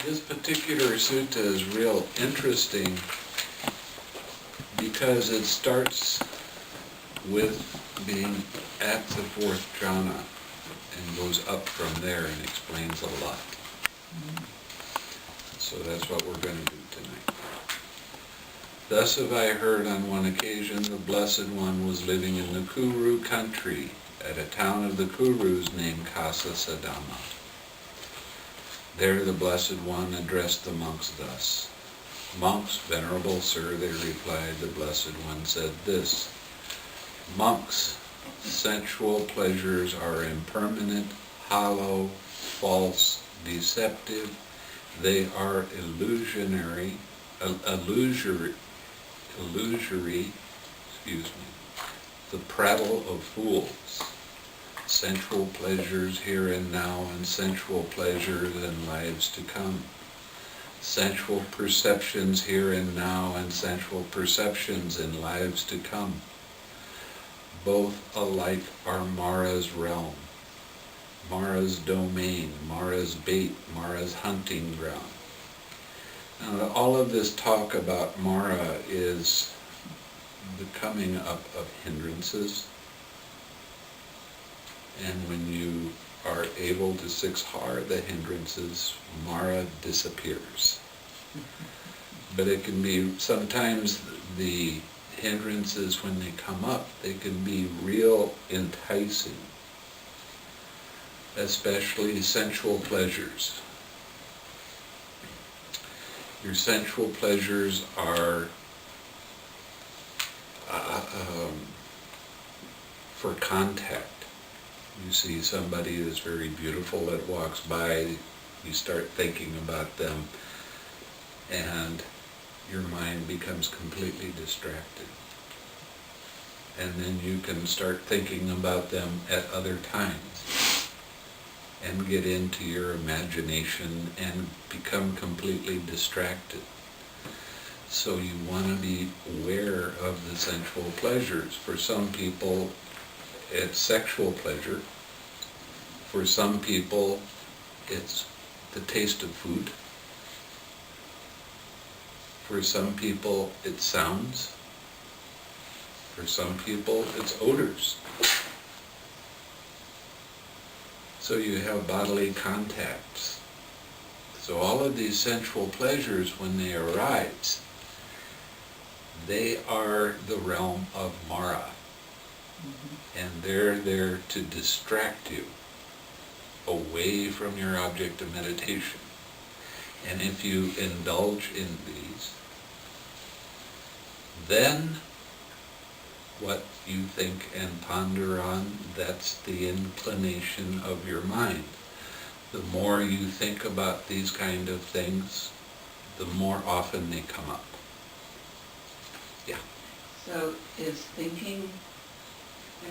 This particular sutta is real interesting because it starts with being at the fourth jhana and goes up from there and explains a lot. So that's what we're going to do tonight. Thus have I heard on one occasion the Blessed One was living in the Kuru country at a town of the Kurus named Kasasadama. There the Blessed One addressed the monks thus. Monks, venerable sir, they replied, the Blessed One said this. Monks, sensual pleasures are impermanent, hollow, false, deceptive. They are illusory, the prattle of fools. Sensual pleasures here and now, and sensual pleasures in lives to come. Sensual perceptions here and now, and sensual perceptions in lives to come. Both alike are Mara's realm, Mara's domain, Mara's bait, Mara's hunting ground. Now, all of this talk about Mara is the coming up of hindrances. And when you are able to six-har the hindrances, Mara disappears. But it can be, sometimes the hindrances, when they come up, they can be real enticing, especially sensual pleasures. Your sensual pleasures are for contact. You see somebody that's very beautiful that walks by, you start thinking about them, and your mind becomes completely distracted. And then you can start thinking about them at other times and get into your imagination and become completely distracted. So you want to be aware of the sensual pleasures. For some people, it's sexual pleasure. For some people, it's the taste of food. For some people, it's sounds. For some people, it's odors. So you have bodily contacts. So all of these sensual pleasures, when they arise, they are the realm of Mara. And they're there to distract you away from your object of meditation. And if you indulge in these, then what you think and ponder on, that's the inclination of your mind. The more you think about these kind of things, the more often they come up. Yeah. So is thinking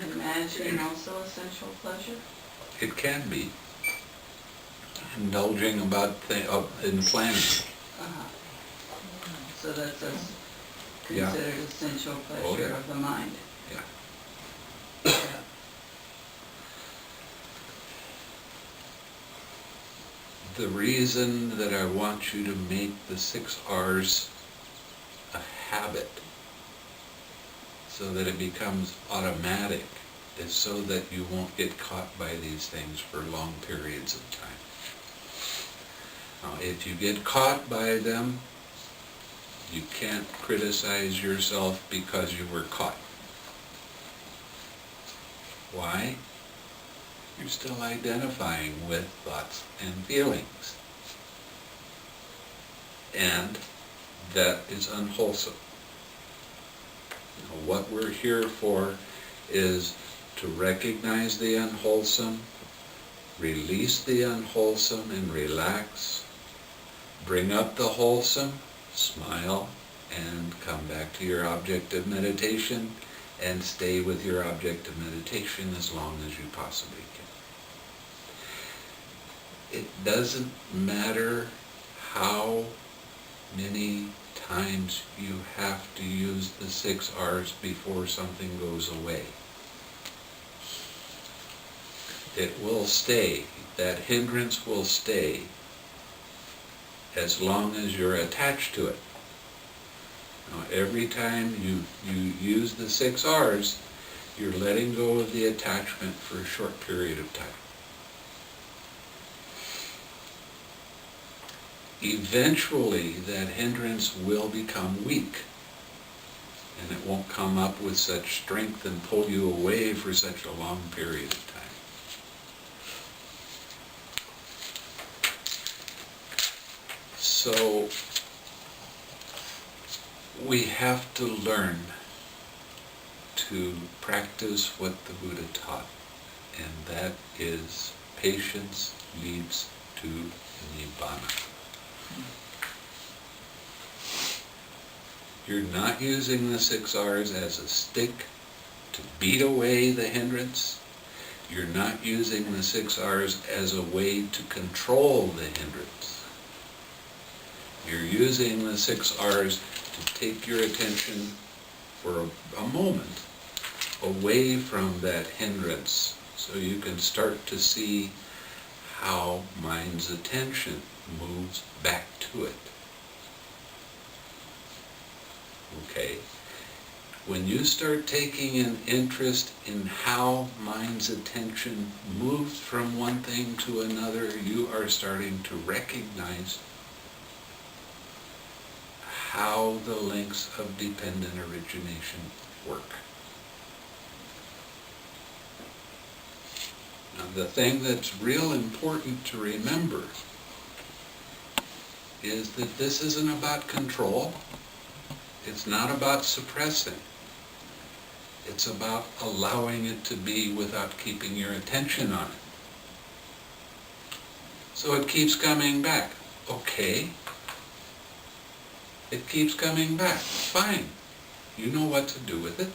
and imagining also a sensual pleasure? It can be. Indulging about in planning. So that's considered a sensual pleasure of the mind. Yeah. The reason that I want you to make the 6 R's a habit, so that it becomes automatic, is so that you won't get caught by these things for long periods of time. Now, if you get caught by them, you can't criticize yourself because you were caught. Why? You're still identifying with thoughts and feelings. And that is unwholesome. Now, what we're here for is to recognize the unwholesome, release the unwholesome and relax, bring up the wholesome, smile, and come back to your object of meditation, and stay with your object of meditation as long as you possibly can. It doesn't matter how many times you have to use the 6 R's before something goes away. It will stay. That hindrance will stay as long as you're attached to it. Now, every time you use the 6 R's, you're letting go of the attachment for a short period of time. Eventually, that hindrance will become weak, and it won't come up with such strength and pull you away for such a long period of time. So, we have to learn to practice what the Buddha taught, and that is patience leads to Nibbāna. You're not using the 6 R's as a stick to beat away the hindrance. You're not using the 6 R's as a way to control the hindrance. You're using the 6 R's to take your attention for a moment away from that hindrance, so you can start to see how mind's attention moves back to it. Okay? When you start taking an interest in how mind's attention moves from one thing to another, you are starting to recognize how the links of dependent origination work. Now, the thing that's real important to remember is that this isn't about control. It's not about suppressing. It's about allowing it to be without keeping your attention on it. So it keeps coming back. Okay. It keeps coming back. Fine. You know what to do with it.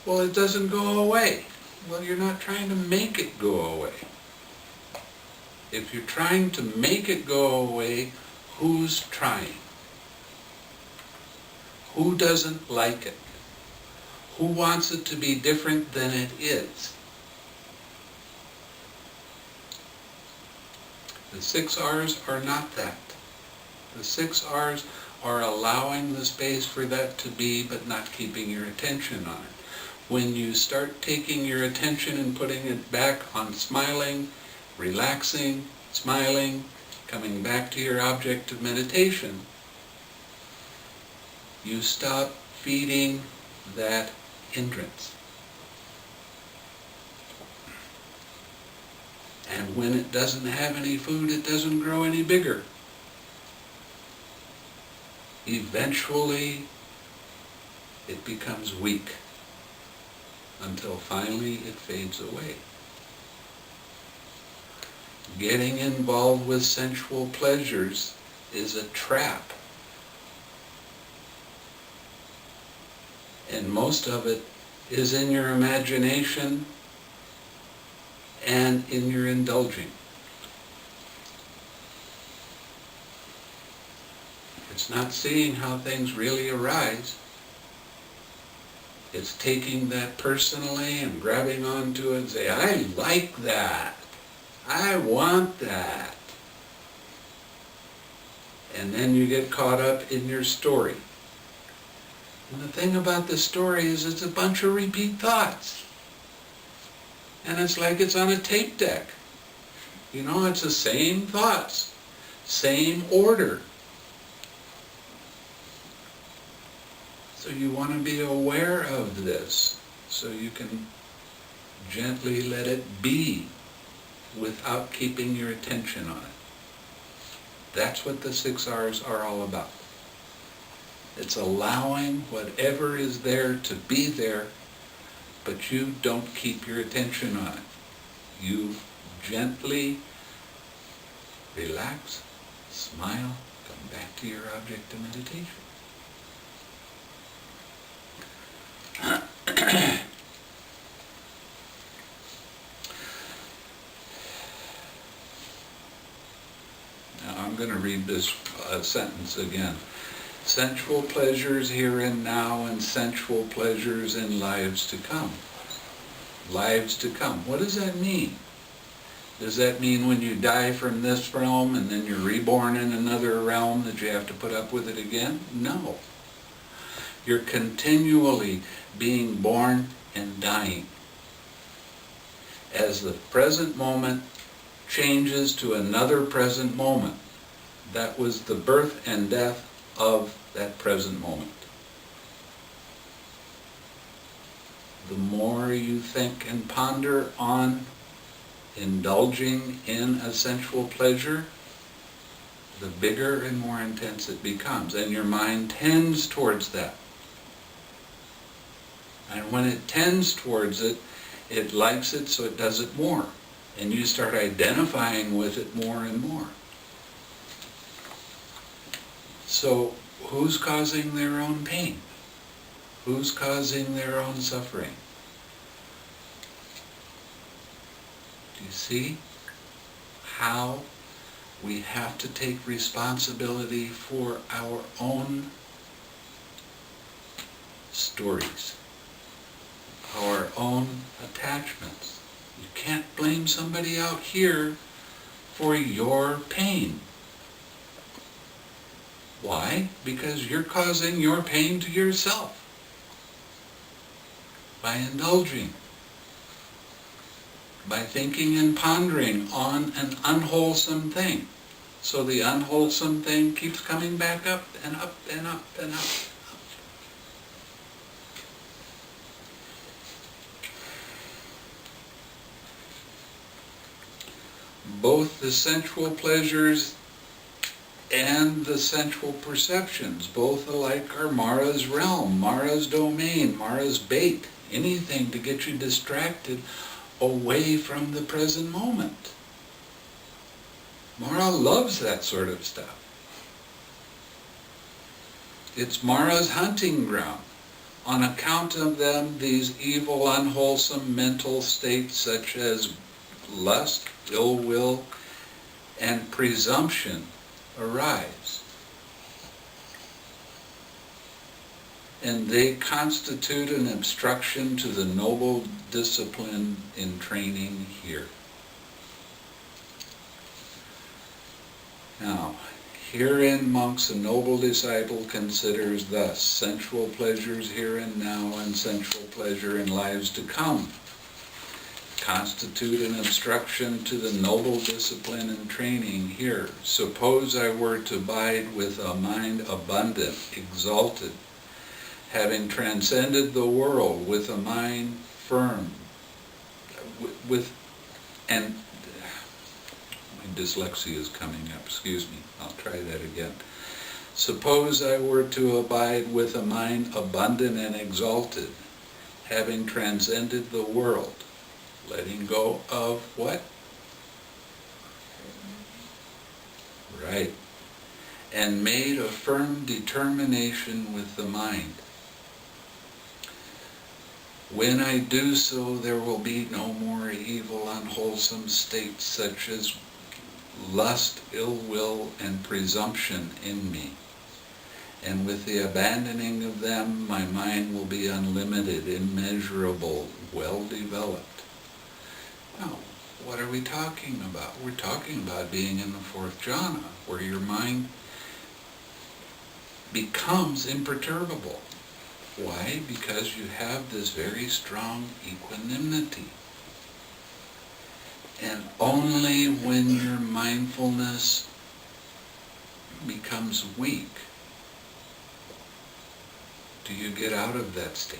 Well, it doesn't go away. Well, you're not trying to make it go away. If you're trying to make it go away, who's trying? Who doesn't like it? Who wants it to be different than it is? The 6 R's are not that. The 6 R's are allowing the space for that to be, but not keeping your attention on it. When you start taking your attention and putting it back on smiling, relaxing, smiling, coming back to your object of meditation, you stop feeding that hindrance. And when it doesn't have any food, it doesn't grow any bigger. Eventually, it becomes weak until finally it fades away. Getting involved with sensual pleasures is a trap. And most of it is in your imagination and in your indulging. It's not seeing how things really arise. It's taking that personally and grabbing onto it and say, I like that. I want that. And then you get caught up in your story. And the thing about the story is it's a bunch of repeat thoughts. And it's like it's on a tape deck. You know, it's the same thoughts, same order. So you want to be aware of this so you can gently let it be without keeping your attention on it. That's what the 6 R's are all about. It's allowing whatever is there to be there, but you don't keep your attention on it. You gently relax, smile, come back to your object of meditation. Now I'm going to read this sentence again. Sensual pleasures here and now and sensual pleasures in lives to come. Lives to come. What does that mean? Does that mean when you die from this realm and then you're reborn in another realm that you have to put up with it again? No. You're continually being born and dying. As the present moment changes to another present moment, that was the birth and death of that present moment. The more you think and ponder on indulging in a sensual pleasure, the bigger and more intense it becomes, and your mind tends towards that. And when it tends towards it, it likes it, so it does it more. And you start identifying with it more and more. So, who's causing their own pain? Who's causing their own suffering? Do you see how we have to take responsibility for our own stories, our own attachments? You can't blame somebody out here for your pain. Why? Because you're causing your pain to yourself by indulging, by thinking and pondering on an unwholesome thing. So the unwholesome thing keeps coming back up and up and up and up. Both the sensual pleasures and the sensual perceptions, both alike, are Mara's realm, Mara's domain, Mara's bait, anything to get you distracted away from the present moment. Mara loves that sort of stuff. It's Mara's hunting ground. On account of them, these evil, unwholesome mental states such as lust, ill will, and presumption arise. And they constitute an obstruction to the noble discipline in training here. Now, herein, monks, a noble disciple considers thus: sensual pleasures here and now and sensual pleasure in lives to come constitute an obstruction to the noble discipline and training here. Suppose I were to abide with a mind abundant, exalted, having transcended the world with a mind firm, and my dyslexia is coming up, excuse me, I'll try that again. Suppose I were to abide with a mind abundant and exalted, having transcended the world, letting go of what? Right. And made a firm determination with the mind. When I do so, there will be no more evil, unwholesome states such as lust, ill will, and presumption in me. And with the abandoning of them, my mind will be unlimited, immeasurable, well-developed. Now, what are we talking about? We're talking about being in the fourth jhana, where your mind becomes imperturbable. Why? Because you have this very strong equanimity. And only when your mindfulness becomes weak do you get out of that state.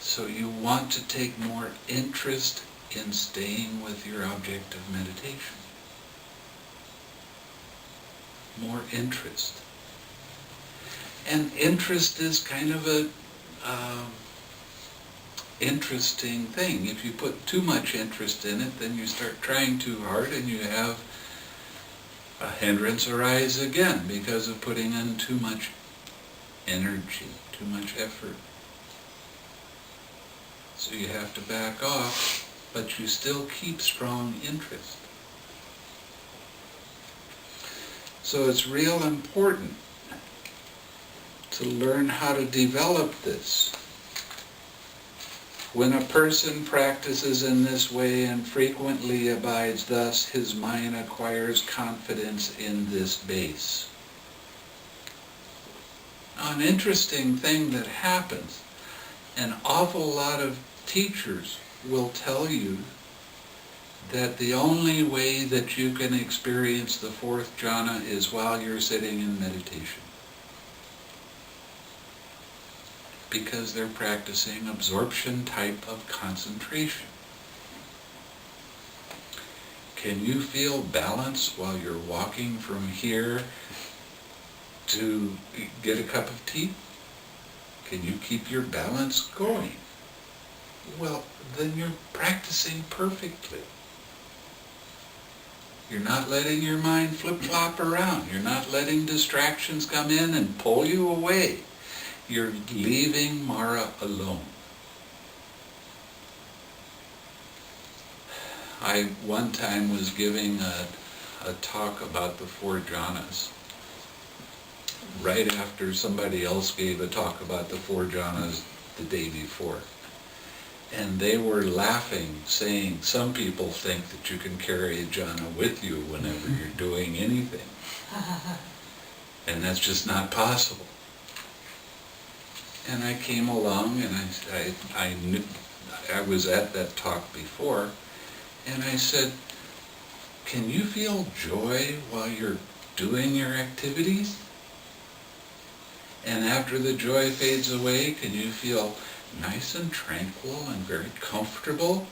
So you want to take more interest in staying with your object of meditation. More interest. And interest is kind of a interesting thing. If you put too much interest in it, then you start trying too hard and you have a hindrance arise again because of putting in too much energy, too much effort. So you have to back off, but you still keep strong interest. So it's real important to learn how to develop this. When a person practices in this way and frequently abides thus, his mind acquires confidence in this base. Now, an interesting thing that happens, an awful lot of teachers will tell you that the only way that you can experience the fourth jhana is while you're sitting in meditation. Because they're practicing absorption type of concentration. Can you feel balance while you're walking from here to get a cup of tea? Can you keep your balance going? Well, then you're practicing perfectly. You're not letting your mind flip-flop around. You're not letting distractions come in and pull you away. You're leaving Mara alone. I one time was giving a talk about the four jhanas right after somebody else gave a talk about the four jhanas the day before. And they were laughing, saying, some people think that you can carry a jhana with you whenever you're doing anything. And that's just not possible. And I came along and I knew, I was at that talk before, and I said, can you feel joy while you're doing your activities? And after the joy fades away, can you feel nice and tranquil and very comfortable?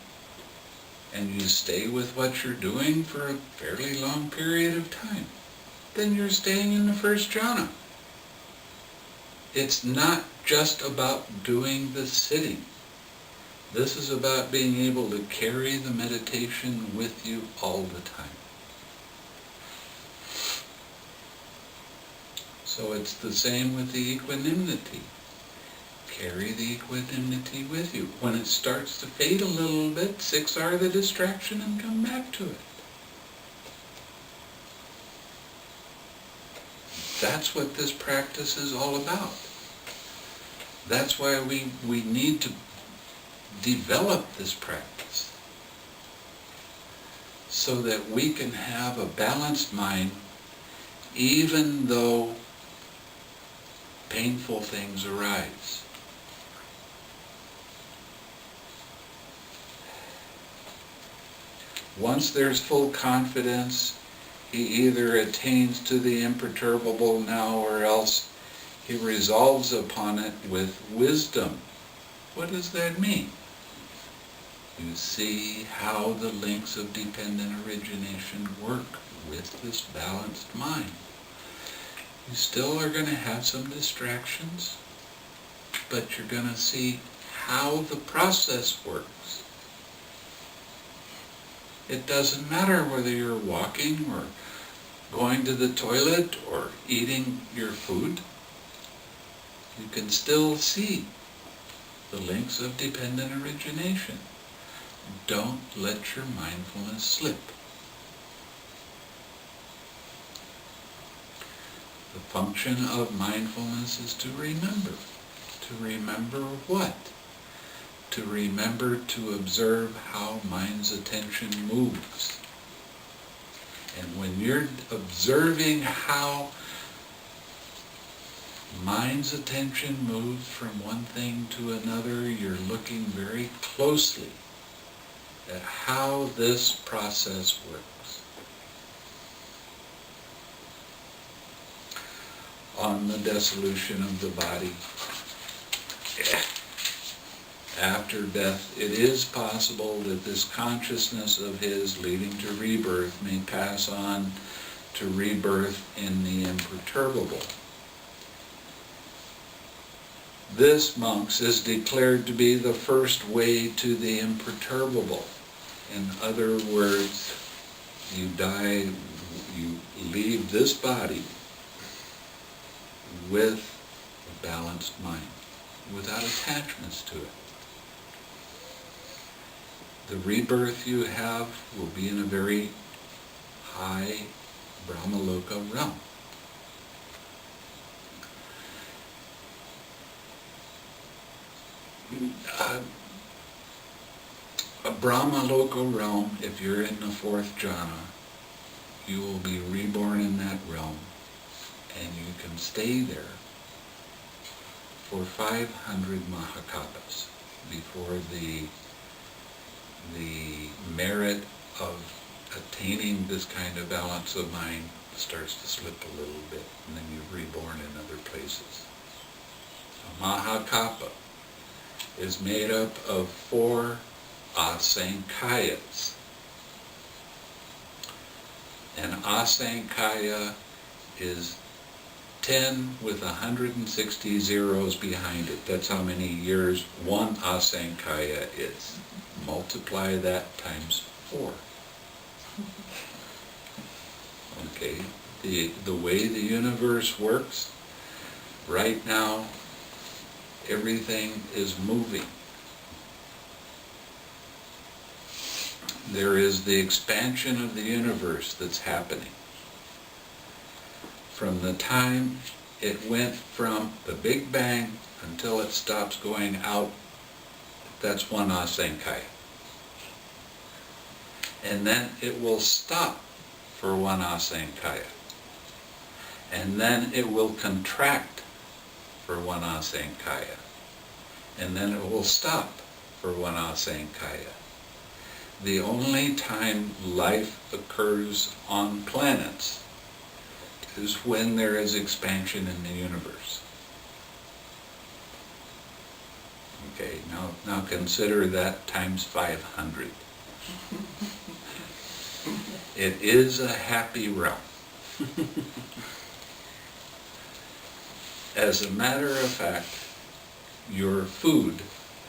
And you stay with what you're doing for a fairly long period of time? Then you're staying in the first jhana. It's not just about doing the sitting. This is about being able to carry the meditation with you all the time. So it's the same with the equanimity. Carry the equanimity with you. When it starts to fade a little bit, 6R the distraction and come back to it. That's what this practice is all about. That's why we need to develop this practice so that we can have a balanced mind even though painful things arise. Once there's full confidence, he either attains to the imperturbable now or else he resolves upon it with wisdom. What does that mean? You see how the links of dependent origination work with this balanced mind. You still are going to have some distractions, but you're going to see how the process works. It doesn't matter whether you're walking or going to the toilet or eating your food. You can still see the links of dependent origination. Don't let your mindfulness slip. The function of mindfulness is to remember. To remember what? To remember to observe how mind's attention moves. And when you're observing how mind's attention moves from one thing to another, you're looking very closely at how this process works. On the dissolution of the body, after death, it is possible that this consciousness of his leading to rebirth may pass on to rebirth in the imperturbable. This, monks, is declared to be the first way to the imperturbable. In other words, you die, you leave this body with a balanced mind, without attachments to it. The rebirth you have will be in a very high Brahmaloka realm. A Brahmaloka realm, if you're in the fourth jhana, you will be reborn in that realm, and you can stay there for 500 Mahakapas before the merit of attaining this kind of balance of mind starts to slip a little bit, and then you're reborn in other places. A Mahakapa is made up of 4 asankayas. And asankaya is 10 with 160 zeros behind it. That's how many years one asankaya is. Multiply that times 4. Okay, the way the universe works, right now, everything is moving. There is the expansion of the universe that's happening. From the time it went from the Big Bang until it stops going out, that's one asankaya. And then it will stop for one asankaya. And then it will contract for one asankaya. And then it will stop for one asankaya. The only time life occurs on planets is when there is expansion in the universe. Okay, now consider that times 500. It is a happy realm. As a matter of fact, your food,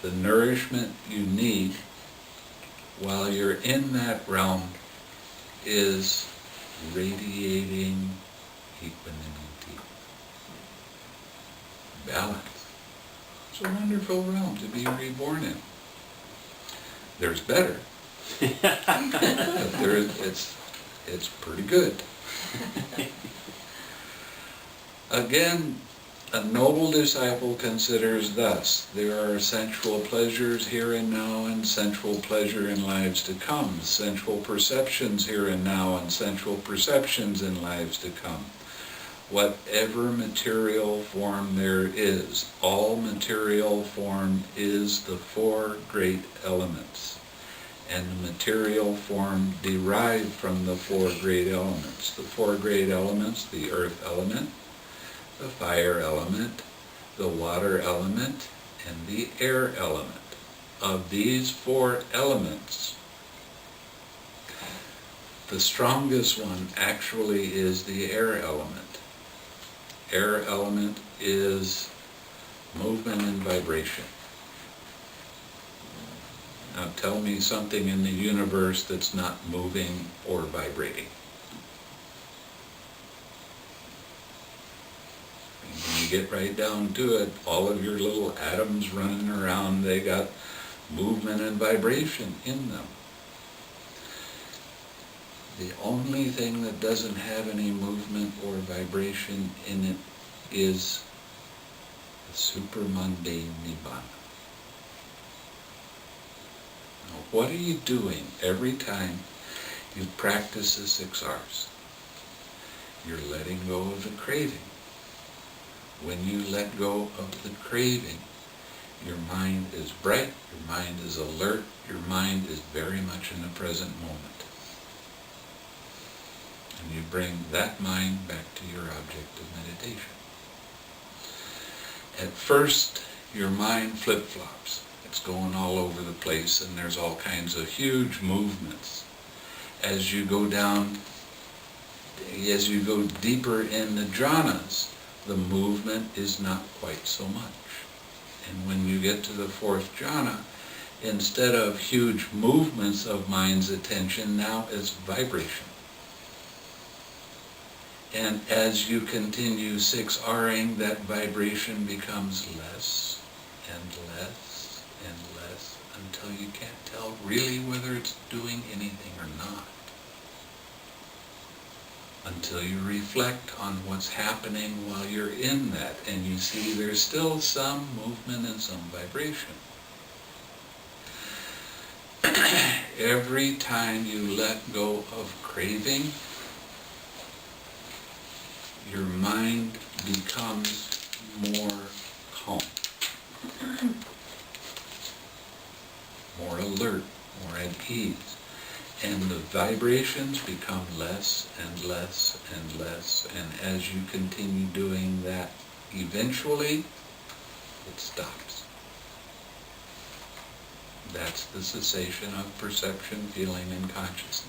the nourishment you need while you're in that realm, is radiating equanimity, balance. It's a wonderful realm to be reborn in. There's better. But it's pretty good. Again, a noble disciple considers thus: there are sensual pleasures here and now and sensual pleasure in lives to come, sensual perceptions here and now and sensual perceptions in lives to come. Whatever material form there is, all material form is the 4 great elements. And the material form derived from the 4 great elements. The 4 great elements: the earth element, the fire element, the water element, and the air element. Of these 4 elements, the strongest one actually is the air element. Air element is movement and vibration. Now tell me something in the universe that's not moving or vibrating. When you get right down to it, all of your little atoms running around, they got movement and vibration in them. The only thing that doesn't have any movement or vibration in it is the super-mundane Nibbāna. Now, what are you doing every time you practice the 6 R's? You're letting go of the craving. When you let go of the craving, your mind is bright, your mind is alert, your mind is very much in the present moment. And you bring that mind back to your object of meditation. At first, your mind flip-flops. It's going all over the place, and there's all kinds of huge movements. As you go down, as you go deeper in the jhanas, the movement is not quite so much. And when you get to the 4th jhana, instead of huge movements of mind's attention, now it's vibration. And as you continue 6Ring, that vibration becomes less and less and less until you can't tell really whether it's doing anything or not. Until you reflect on what's happening while you're in that, and you see there's still some movement and some vibration. every time you let go of craving, your mind becomes more calm, more alert, more at ease. And the vibrations become less and less and less, and as you continue doing that, eventually it stops. That's the cessation of perception, feeling, and consciousness.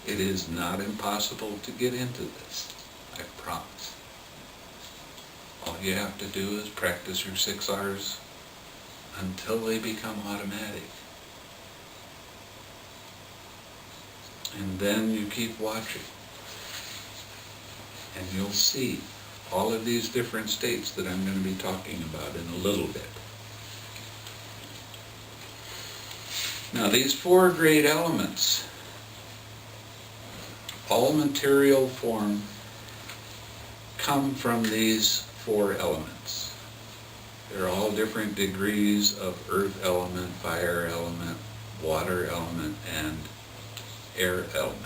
It is not impossible to get into this, I promise. All you have to do is practice your 6 R's until they become automatic. And then you keep watching. And you'll see all of these different states that I'm going to be talking about in a little bit. Now these 4 great elements, all material form, come from these 4 elements. They're all different degrees of earth element, fire element, water element, and air element.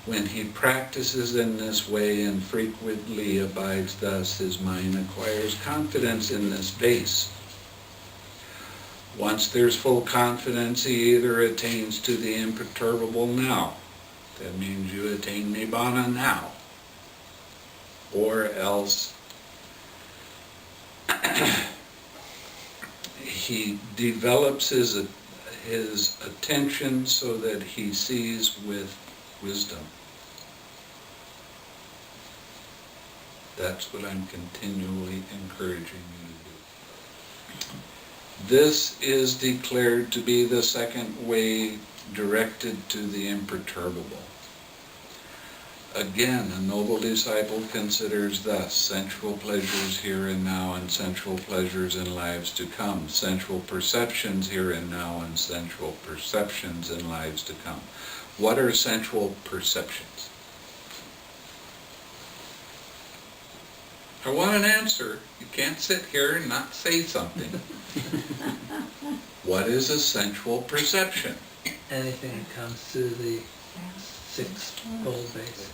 When he practices in this way and frequently abides thus, his mind acquires confidence in this base. Once there's full confidence, he either attains to the imperturbable now. That means you attain Nibbāna now. Or else he develops his attention so that he sees with wisdom. That's what I'm continually encouraging you to do. This is declared to be the second way directed to the imperturbable. Again, a noble disciple considers thus: sensual pleasures here and now and sensual pleasures in lives to come, sensual perceptions here and now and sensual perceptions in lives to come. What are sensual perceptions? I want an answer. You can't sit here and not say something. What is a sensual perception? Anything that comes through the 6-fold base.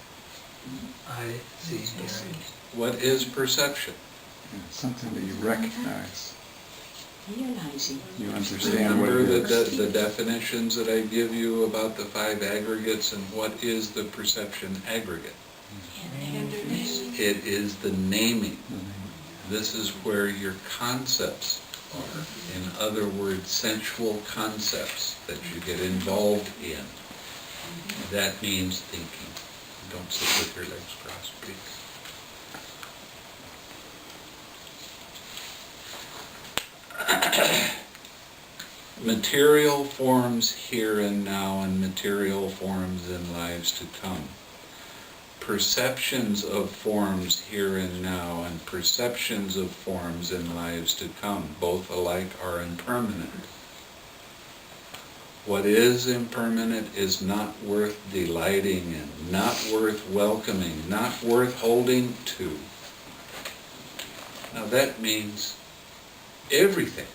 I see, hearing. What is perception? Something that you recognize. Realizing. You understand what Remember it is. the definitions that I give you about the 5 aggregates and what is the perception aggregate? It is the naming. This is where your concepts are. In other words, sensual concepts that you get involved in. That means thinking. Don't sit with your legs crossed, please. Material forms here and now and material forms in lives to come. Perceptions of forms here and now and perceptions of forms in lives to come, both alike are impermanent. What is impermanent is not worth delighting in, not worth welcoming, not worth holding to. Now that means everything.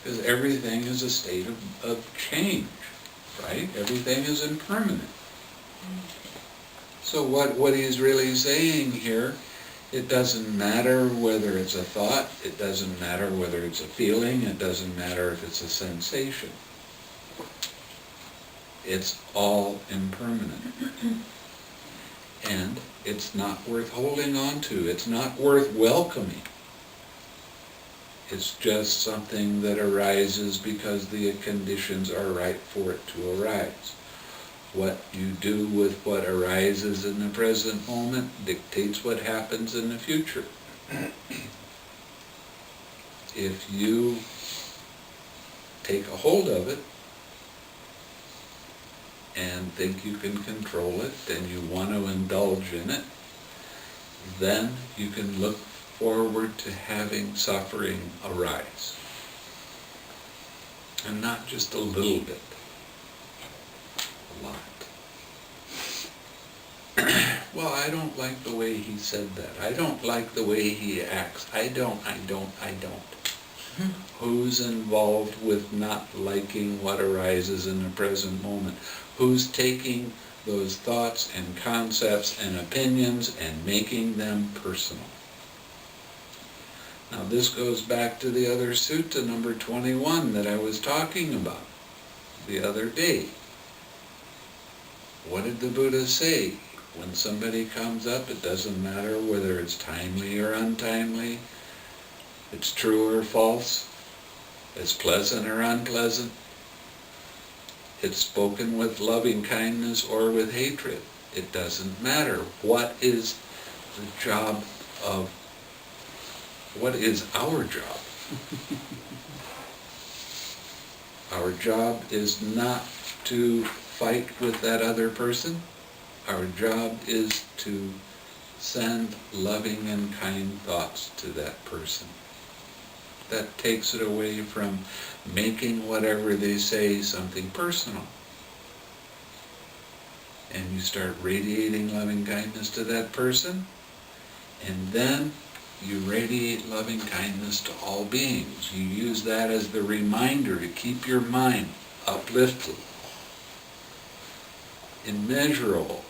Because everything is a state of change, right? Everything is impermanent. So what he's really saying here, it doesn't matter whether it's a thought, it doesn't matter whether it's a feeling, it doesn't matter if it's a sensation. It's all impermanent. And it's not worth holding on to, it's not worth welcoming. It's just something that arises because the conditions are right for it to arise. What you do with what arises in the present moment dictates what happens in the future. If you take a hold of it and think you can control it and you want to indulge in it, then you can look forward to having suffering arise. And not just a little bit. A lot. well, I don't like the way he said that. I don't like the way he acts. I don't. Who's involved with not liking what arises in the present moment? Who's taking those thoughts and concepts and opinions and making them personal? Now this goes back to the other sutta, number 21, that I was talking about the other day. What did the Buddha say? When somebody comes up, it doesn't matter whether it's timely or untimely, it's true or false, it's pleasant or unpleasant, it's spoken with loving kindness or with hatred. It doesn't matter. What is our job? Our job is not to fight with that other person. Our job is to send loving and kind thoughts to that person. That takes it away from making whatever they say something personal. And you start radiating loving kindness to that person, and then you radiate loving kindness to all beings. You use that as the reminder to keep your mind uplifted, immeasurable,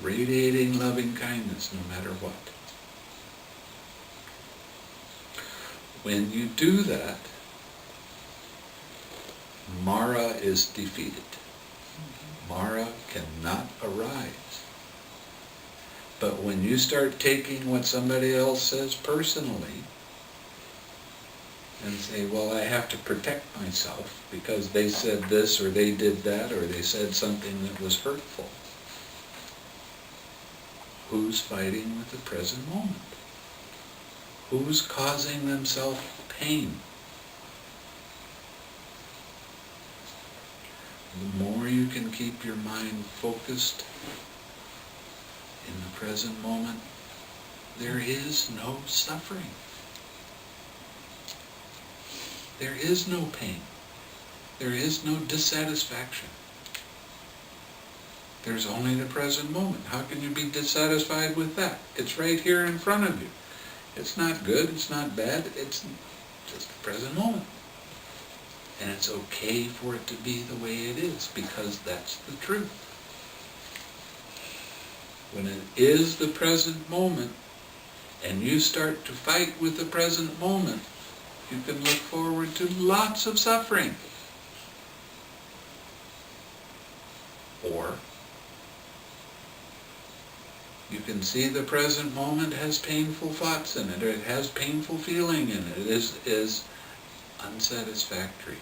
radiating loving kindness no matter what. When you do that, Mara is defeated. Mara cannot arise. But when you start taking what somebody else says personally and say, well, I have to protect myself because they said this or they did that or they said something that was hurtful, who's fighting with the present moment? Who's causing themselves pain? The more you can keep your mind focused in the present moment, there is no suffering. There is no pain. There is no dissatisfaction. There's only the present moment. How can you be dissatisfied with that? It's right here in front of you. It's not good, it's not bad, it's just the present moment. And it's okay for it to be the way it is, because that's the truth. When it is the present moment, and you start to fight with the present moment, you can look forward to lots of suffering. Or you can see the present moment has painful thoughts in it, or it has painful feeling in it. It is unsatisfactory.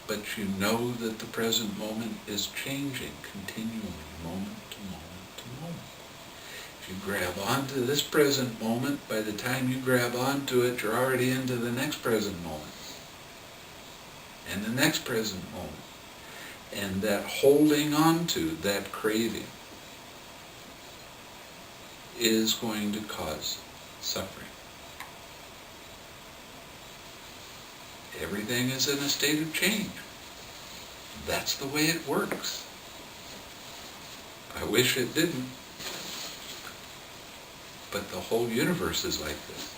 But you know that the present moment is changing continually, moment to moment to moment. If you grab onto this present moment, by the time you grab onto it, you're already into the next present moment. And the next present moment. And that holding on to, that craving, is going to cause suffering. Everything is in a state of change. That's the way it works. I wish it didn't, but the whole universe is like this.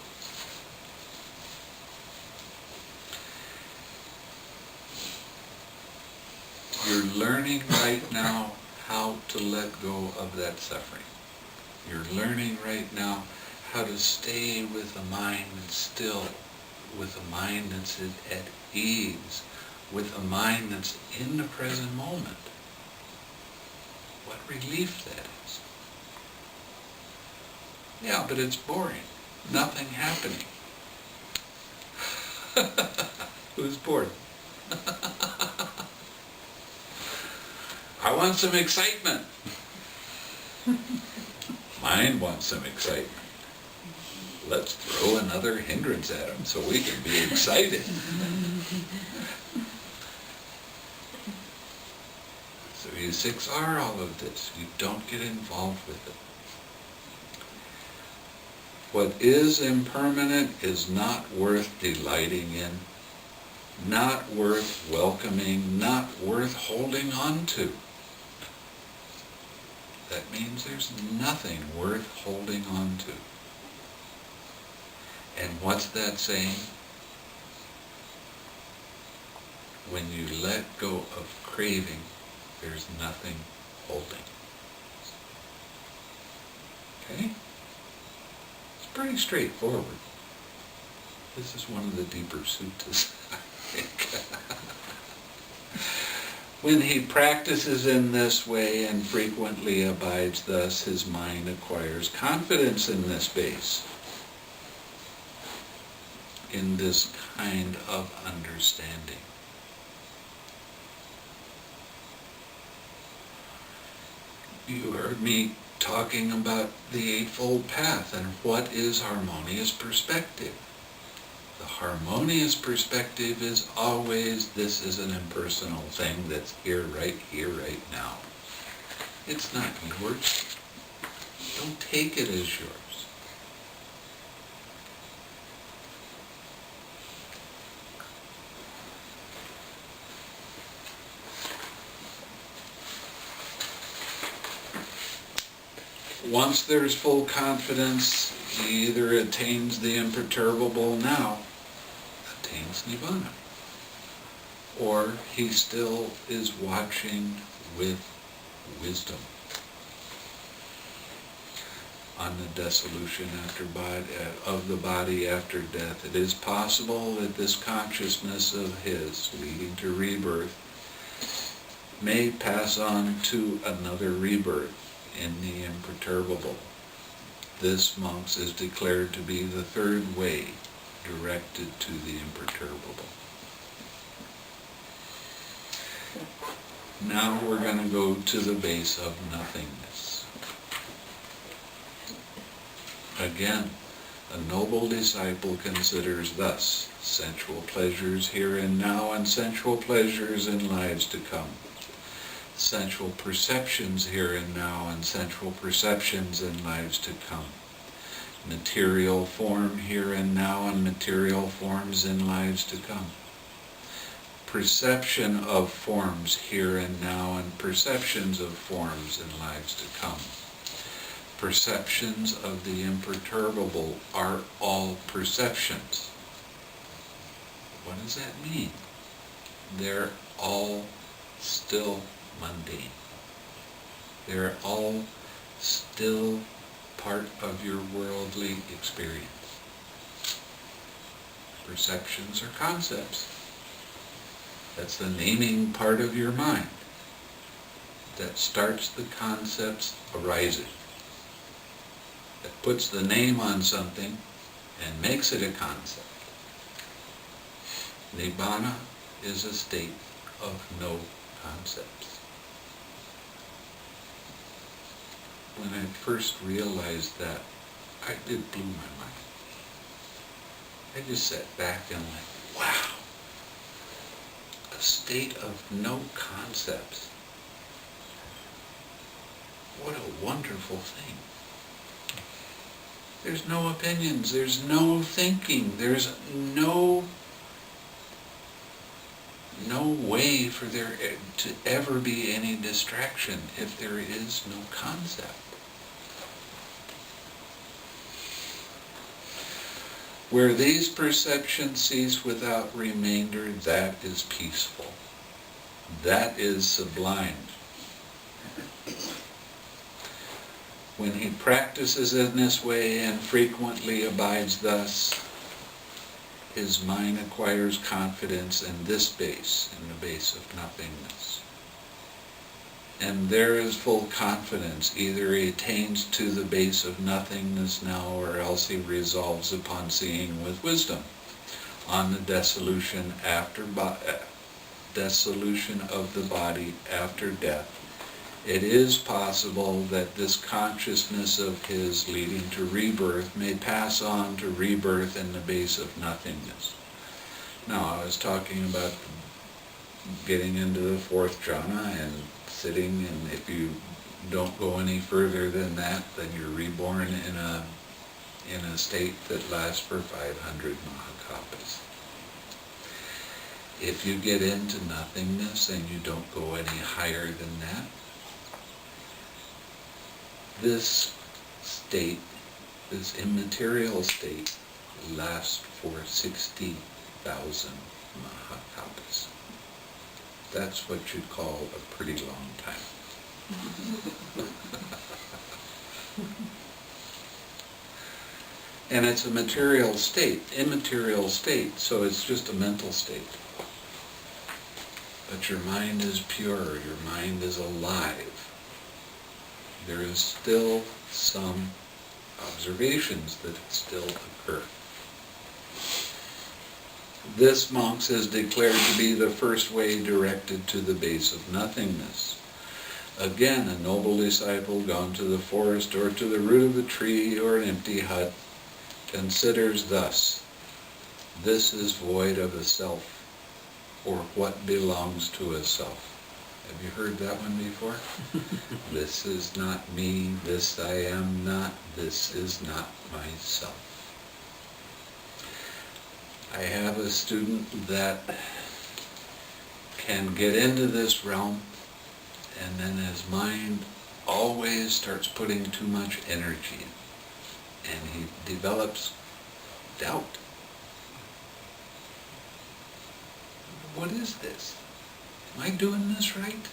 You're learning right now how to let go of that suffering. You're learning right now how to stay with a mind that's still, with a mind that's at ease, with a mind that's in the present moment. What relief that is. Yeah, but it's boring. Nothing happening. Who's bored? I want some excitement. Mind wants some excitement. Let's throw another hindrance at them so we can be excited. So you 6R all of this. You don't get involved with it. What is impermanent is not worth delighting in, not worth welcoming, not worth holding on to. means there's nothing worth holding on to. And what's that saying? When you let go of craving, there's nothing holding. Okay? It's pretty straightforward. This is one of the deeper suttas, I think. When he practices in this way and frequently abides thus, his mind acquires confidence in this base, in this kind of understanding. You heard me talking about the Eightfold Path and what is harmonious perspective. The harmonious perspective is always, this is an impersonal thing that's here, right now. It's not yours. Don't take it as yours. Once there's full confidence, he either attains the imperturbable now, attains Nibbāna, or he still is watching with wisdom on the dissolution of the body after death. It is possible that this consciousness of his, leading to rebirth, may pass on to another rebirth in the imperturbable. This, monks, is declared to be the third way directed to the imperturbable. Now we're going to go to the base of nothingness. Again, a noble disciple considers thus: sensual pleasures here and now and sensual pleasures in lives to come. Sensual perceptions here and now and sensual perceptions in lives to come. Material form here and now and material forms in lives to come. Perception of forms here and now and perceptions of forms in lives to come. Perceptions of the imperturbable are all perceptions. What does that mean? They're all still mundane. They're all still part of your worldly experience. Perceptions are concepts. That's the naming part of your mind that starts the concepts arising, that puts the name on something and makes it a concept. Nibbāna is a state of no concepts. When I first realized that, it blew my mind. I just sat back and like, wow, a state of no concepts. What a wonderful thing. There's no opinions, there's no thinking, there's no way for there to ever be any distraction if there is no concept. Where these perceptions cease without remainder, that is peaceful. That is sublime. When he practices in this way and frequently abides thus, his mind acquires confidence in this base, in the base of nothingness. And there is full confidence. Either he attains to the base of nothingness now, or else he resolves upon seeing with wisdom on the dissolution dissolution of the body after death. It is possible that this consciousness of his leading to rebirth may pass on to rebirth in the base of nothingness. Now, I was talking about getting into the fourth jhana and sitting, and if you don't go any further than that, then you're reborn in a state that lasts for 500 mahakapas. If you get into nothingness and you don't go any higher than that, this state, this immaterial state, lasts for 60,000 mahakalpas. That's what you'd call a pretty long time. And it's a material state, immaterial state, so it's just a mental state. But your mind is pure, your mind is alive. There is still some observations that still occur. This, monks, is declared to be the first way directed to the base of nothingness. Again, a noble disciple gone to the forest or to the root of a tree or an empty hut considers thus, this is void of a self, or what belongs to a self. Have you heard that one before? This is not me, this I am not, this is not myself. I have a student that can get into this realm, and then his mind always starts putting too much energy in. And he develops doubt. What is this? Am I doing this right?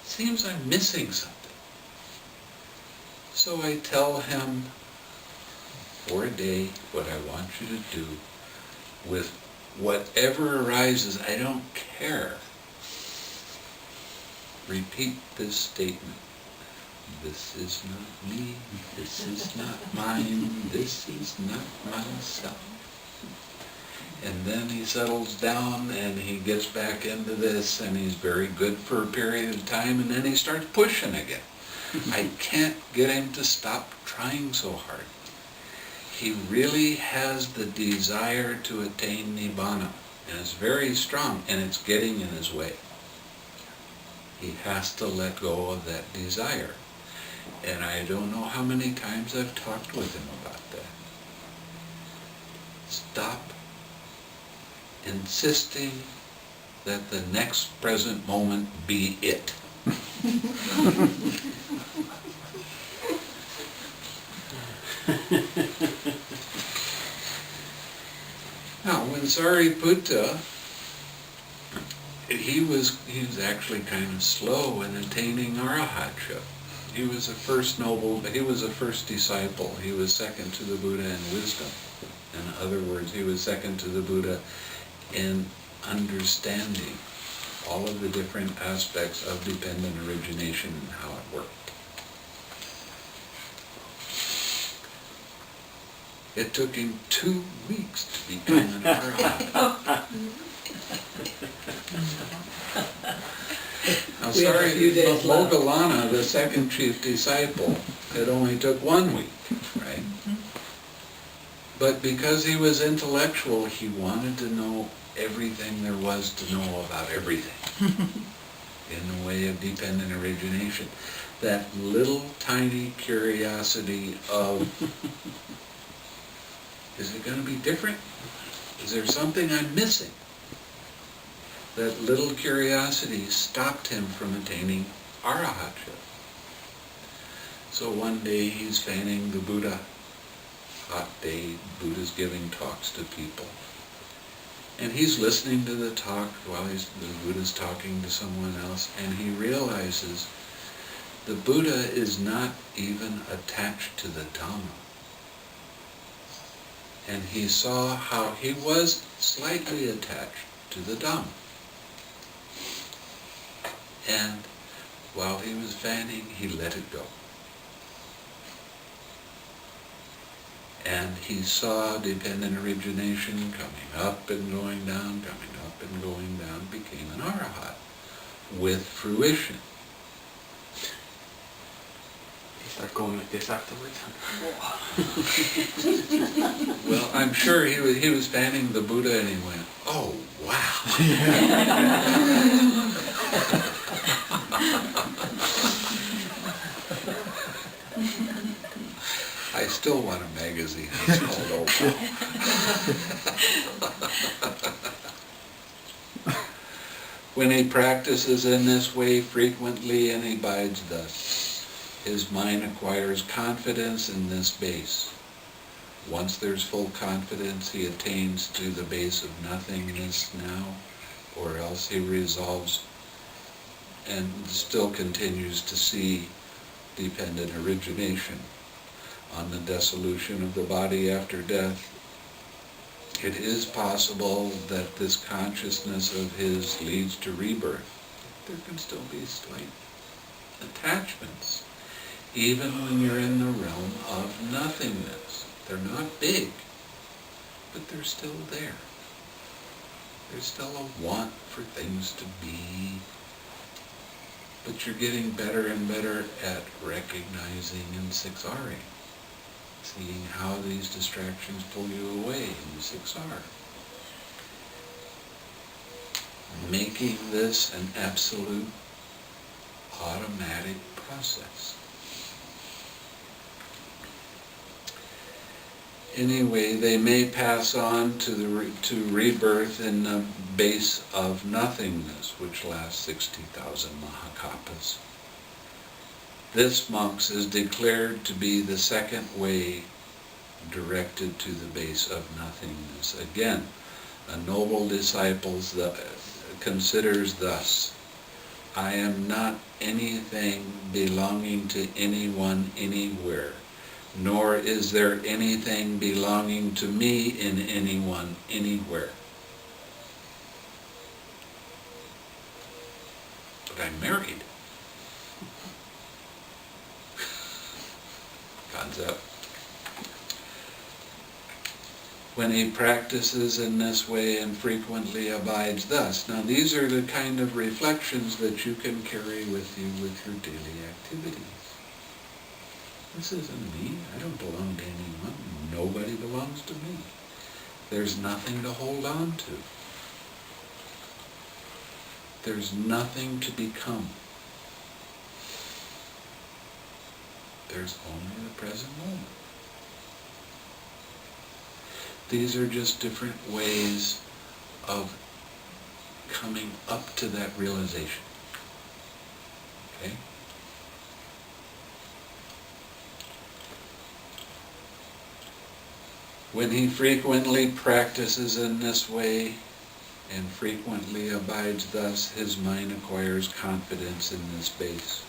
Seems I'm missing something. So I tell him, for a day, what I want you to do with whatever arises, I don't care. Repeat this statement. This is not me, this is not mine, this is not myself. And then he settles down and he gets back into this and he's very good for a period of time, and then he starts pushing again. I can't get him to stop trying so hard. He really has the desire to attain Nibbāna, and it's very strong, and it's getting in his way. He has to let go of that desire. And I don't know how many times I've talked with him about that. Stop insisting that the next present moment be it. Now, when Sariputta, he was actually kind of slow in attaining arahantship. He was the first noble, he was the first disciple. He was second to the Buddha in wisdom. In other words, he was second to the Buddha in understanding all of the different aspects of dependent origination and how it worked. It took him 2 weeks to become an arahant. Now, sorry, Moggallana, the second chief disciple, it only took 1 week, right? But because he was intellectual, he wanted to know everything there was to know about everything in the way of dependent origination. That little tiny curiosity of, is it going to be different? Is there something I'm missing? That little curiosity stopped him from attaining arahantship. So one day he's fanning the Buddha. Hot day, Buddha's giving talks to people. And he's listening to the talk while the Buddha's talking to someone else, and he realizes the Buddha is not even attached to the Dhamma. And he saw how he was slightly attached to the Dhamma. And while he was fanning, he let it go. And he saw dependent origination coming up and going down, coming up and going down, became an arahant with fruition. He started going like this afterwards. Well, I'm sure he was fanning the Buddha and he went, oh, wow. I still want a magazine. It's called Old When he practices in this way frequently and he abides thus, his mind acquires confidence in this base. Once there's full confidence, he attains to the base of nothingness now, or else he resolves and still continues to see dependent origination. On the dissolution of the body after death, it is possible that this consciousness of his leads to rebirth. There can still be slight attachments, even when you're in the realm of nothingness. They're not big, but they're still there. There's still a want for things to be, but you're getting better and better at recognizing and sixaring, seeing how these distractions pull you away in 6R. Making this an absolute automatic process. Anyway, they may pass on to rebirth in the base of nothingness, which lasts 60,000 Mahakalpas. This, monks, is declared to be the second way directed to the base of nothingness. Again, a noble disciple considers thus: I am not anything belonging to anyone anywhere, nor is there anything belonging to me in anyone anywhere. But I'm married. Concept. When he practices in this way and frequently abides thus. Now these are the kind of reflections that you can carry with you with your daily activities. This isn't me. I don't belong to anyone. Nobody belongs to me. There's nothing to hold on to. There's nothing to become. There's only the present moment. These are just different ways of coming up to that realization. Okay? When he frequently practices in this way and frequently abides thus, his mind acquires confidence in this base.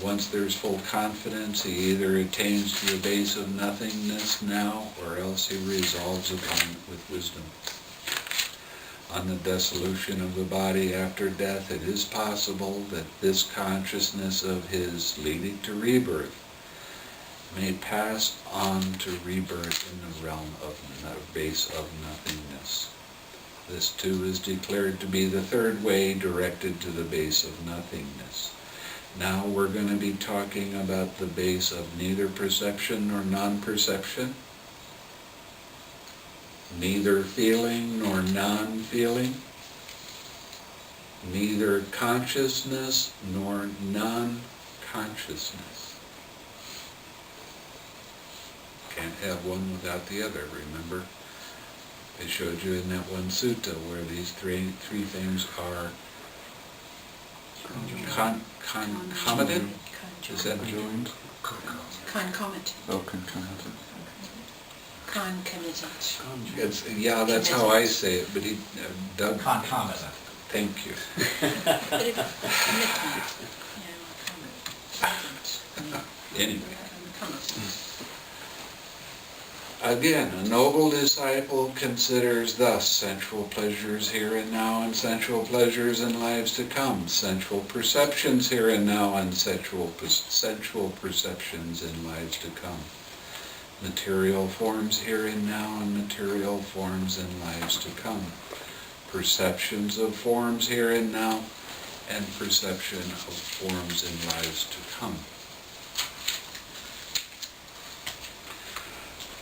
Once there's full confidence, he either attains to the base of nothingness now, or else he resolves upon it with wisdom. On the dissolution of the body after death, it is possible that this consciousness of his leading to rebirth may pass on to rebirth in the realm of the base of nothingness. This too is declared to be the third way directed to the base of nothingness. Now we're going to be talking about the base of neither perception nor non-perception, neither feeling nor non-feeling, neither consciousness nor non-consciousness. Can't have one without the other, remember? I showed you in that one sutta where these three things are concomitant? Is that joined? Concomitant. Oh, concomitant. Concomitant. Yeah, that's how I say it, but Doug... Concomitant. Thank you. But it, Anyway. Again, a noble disciple considers thus: sensual pleasures here and now and sensual pleasures in lives to come, sensual perceptions here and now and sensual perceptions in lives to come, material forms here and now and material forms in lives to come, perceptions of forms here and now and perception of forms in lives to come.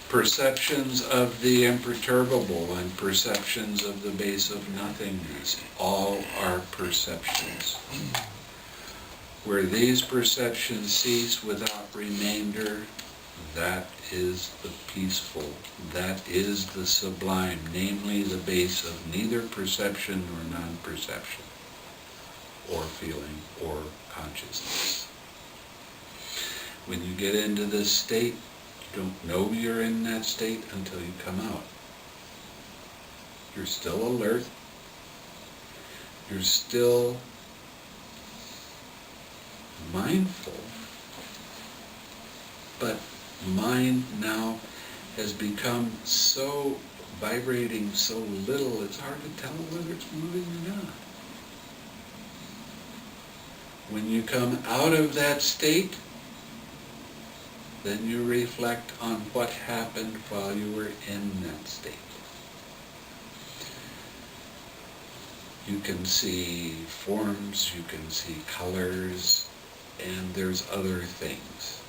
Perceptions of the imperturbable and perceptions of the base of nothingness, all are perceptions. Where these perceptions cease without remainder, that is the peaceful, that is the sublime, namely the base of neither perception nor non-perception, or feeling, or consciousness. When you get into this state, you don't know you're in that state until you come out. You're still alert. You're still mindful. But mind now has become so vibrating so little, it's hard to tell whether it's moving or not. When you come out of that state, then you reflect on what happened while you were in that state. You can see forms, you can see colors, and there's other things.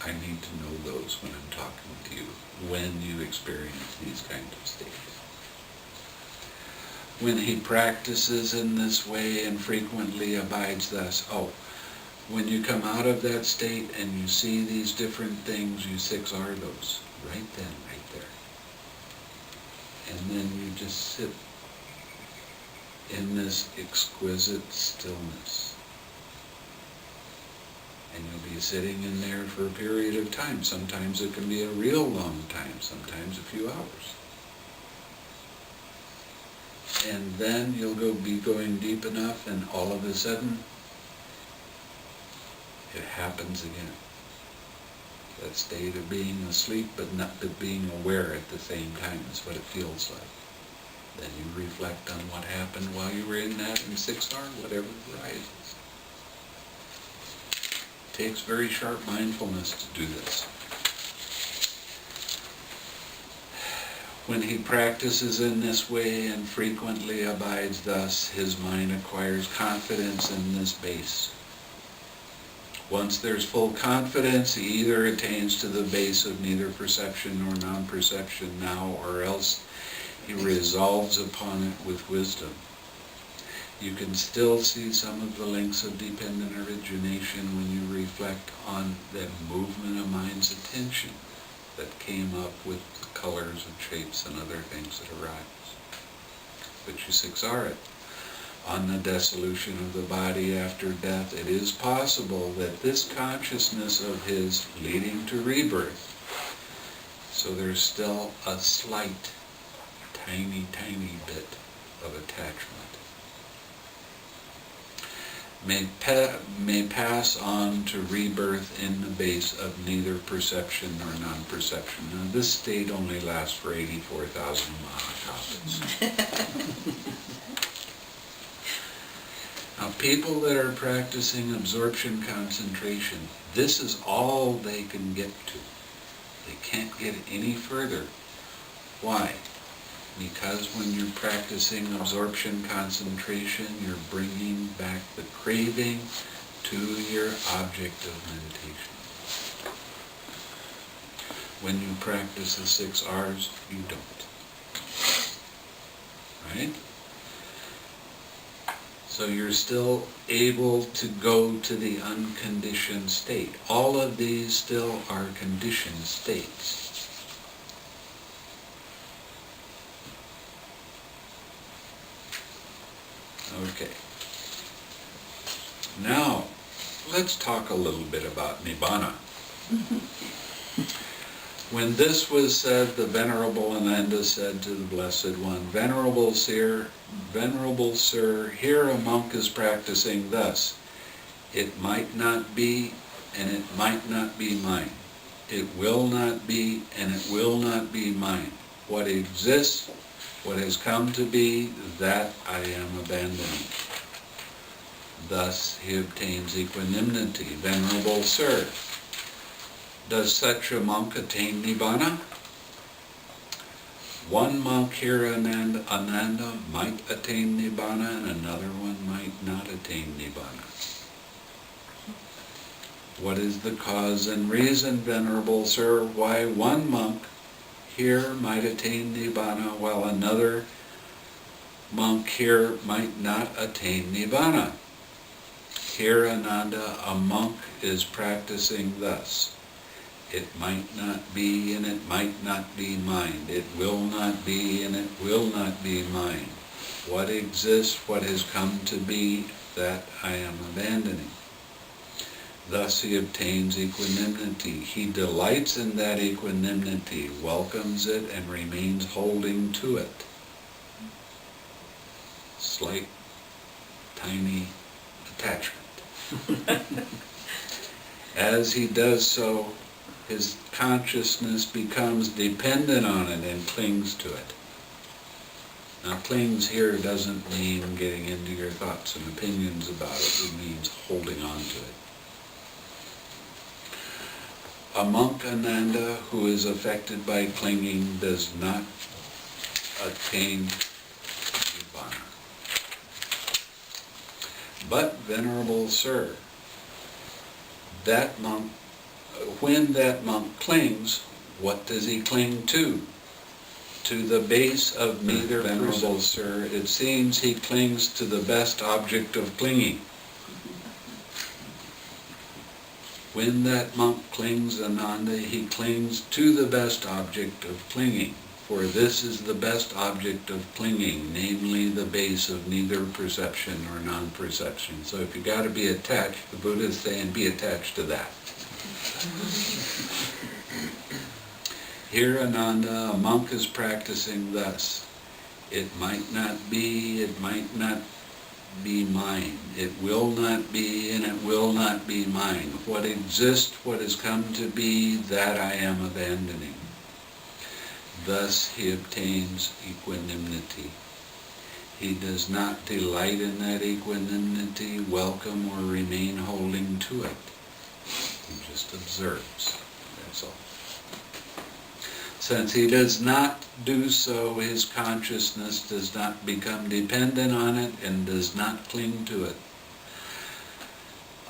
I need to know those when I'm talking to you, when you experience these kinds of states. When he practices in this way and frequently abides thus, when you come out of that state and you see these different things, you 6 are those, right then, right there. And then you just sit in this exquisite stillness. And you'll be sitting in there for a period of time. Sometimes it can be a real long time, sometimes a few hours. And then you'll be going deep enough, and all of a sudden, it happens again. That state of being asleep but being aware at the same time is what it feels like. Then you reflect on what happened while you were in that, and 6 are whatever arises. It takes very sharp mindfulness to do this. When he practices in this way and frequently abides thus, his mind acquires confidence in this base. Once there's full confidence, he either attains to the base of neither perception nor non-perception now, or else he resolves upon it with wisdom. You can still see some of the links of dependent origination when you reflect on that movement of mind's attention that came up with the colors and shapes and other things that arise. But you 6 are it. On the dissolution of the body after death, it is possible that this consciousness of his leading to rebirth, so there's still a slight, tiny, tiny bit of attachment, may pass on to rebirth in the base of neither perception nor non-perception. Now this state only lasts for 84,000 Mahakapas. Now people that are practicing absorption concentration, this is all they can get to. They can't get any further. Why? Because when you're practicing absorption concentration, you're bringing back the craving to your object of meditation. When you practice the 6 R's, you don't. Right? So you're still able to go to the unconditioned state. All of these still are conditioned states. Okay. Now, let's talk a little bit about Nibbāna. When this was said, the Venerable Ananda said to the Blessed One, Venerable Sir, here a monk is practicing thus. It might not be, and it might not be mine. It will not be, and it will not be mine. What exists, what has come to be, that I am abandoning. Thus he obtains equanimity. Venerable Sir, does such a monk attain Nibbāna? One monk here, Ananda, might attain Nibbāna, and another one might not attain Nibbāna. What is the cause and reason, Venerable Sir, why one monk here might attain Nibbāna, while another monk here might not attain Nibbāna? Here, Ananda, a monk is practicing thus. It might not be, and it might not be mine. It will not be, and it will not be mine. What exists, what has come to be, that I am abandoning. Thus he obtains equanimity. He delights in that equanimity, welcomes it, and remains holding to it. Slight, tiny attachment. As he does so, his consciousness becomes dependent on it and clings to it. Now, clings here doesn't mean getting into your thoughts and opinions about it. It means holding on to it. A monk, Ananda, who is affected by clinging does not attain Nibbāna. But, Venerable Sir, that monk, when that monk clings, what does he cling to? To the base of neither, Venerable Sir, it seems he clings to the best object of clinging. When that monk clings, Ananda, he clings to the best object of clinging, for this is the best object of clinging, namely the base of neither perception or non-perception. So if you got to be attached, the Buddha is saying be attached to that. Here, Ananda, a monk is practicing thus. It might not be mine. It will not be, and it will not be mine. What exists, what has come to be, that I am abandoning. Thus he obtains equanimity. He does not delight in that equanimity, welcome, or remain holding to it. He just observes. That's all. Since he does not do so, his consciousness does not become dependent on it and does not cling to it.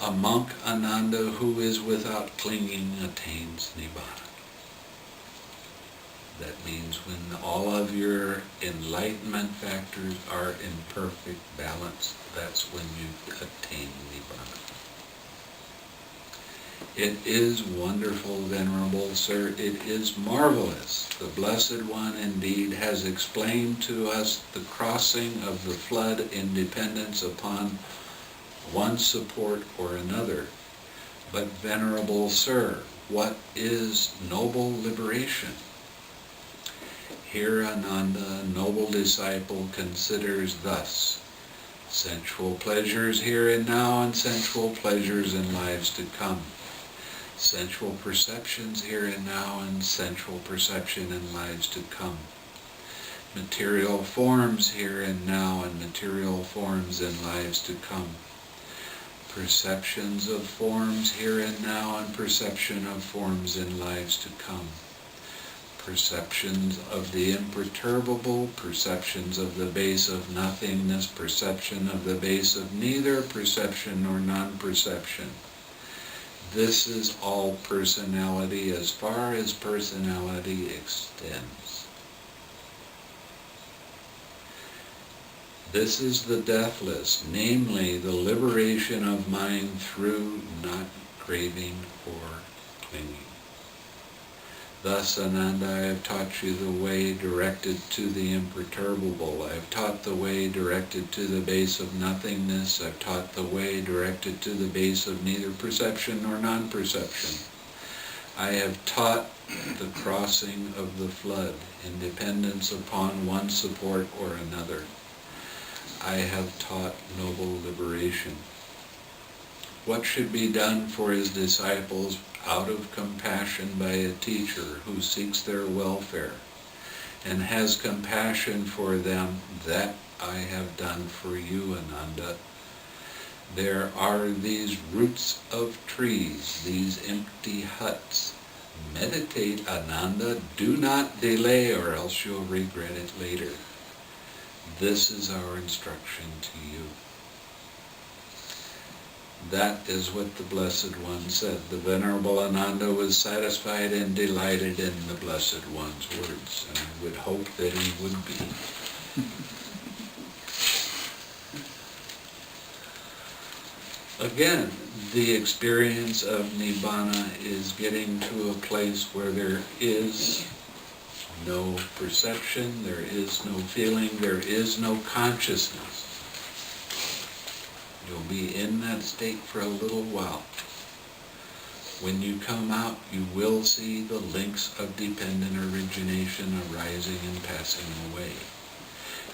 A monk, Ananda, who is without clinging attains Nibbāna. That means when all of your enlightenment factors are in perfect balance, that's when you attain Nibbāna. It is wonderful, Venerable Sir, it is marvelous. The Blessed One indeed has explained to us the crossing of the flood in dependence upon one support or another. But, Venerable Sir, what is noble liberation? Here, Ananda, noble disciple, considers thus: sensual pleasures here and now, and sensual pleasures in lives to come. Sensual perceptions here and now, and sensual perception in lives to come. Material forms here and now, and material forms in lives to come. Perceptions of forms here and now, and perception of forms in lives to come. Perceptions of the imperturbable, perceptions of the base of nothingness, perception of the base of neither perception nor non-perception. This is all personality as far as personality extends. This is the deathless, namely the liberation of mind through not craving or clinging. Thus, Ananda, I have taught you the way directed to the imperturbable. I have taught the way directed to the base of nothingness. I have taught the way directed to the base of neither perception nor non-perception. I have taught the crossing of the flood in dependence upon one support or another. I have taught noble liberation. What should be done for his disciples out of compassion by a teacher who seeks their welfare and has compassion for them, that I have done for you, Ananda. There are these roots of trees, these empty huts. Meditate, Ananda. Do not delay, or else you'll regret it later. This is our instruction to you. That is what the Blessed One said. The Venerable Ananda was satisfied and delighted in the Blessed One's words, and I would hope that he would be. Again, the experience of Nibbāna is getting to a place where there is no perception, there is no feeling, there is no consciousness. You'll be in that state for a little while. When you come out, you will see the links of dependent origination arising and passing away.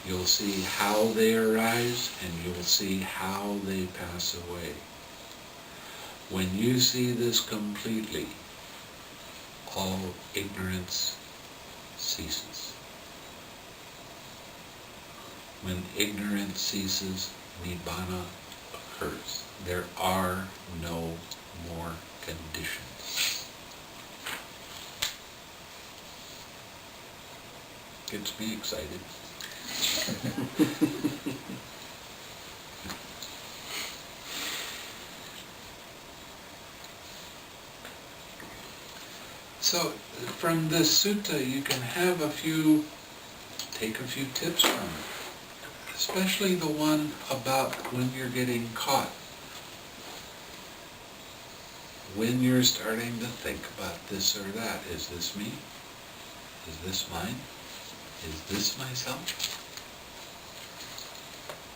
You'll see how they arise, and you'll see how they pass away. When you see this completely, all ignorance ceases. When ignorance ceases, Nibbāna occurs. There are no more conditions. Gets me excited. So, from this sutta, you can have take a few tips from it. Especially the one about when you're getting caught. When you're starting to think about this or that. Is this me? Is this mine? Is this myself?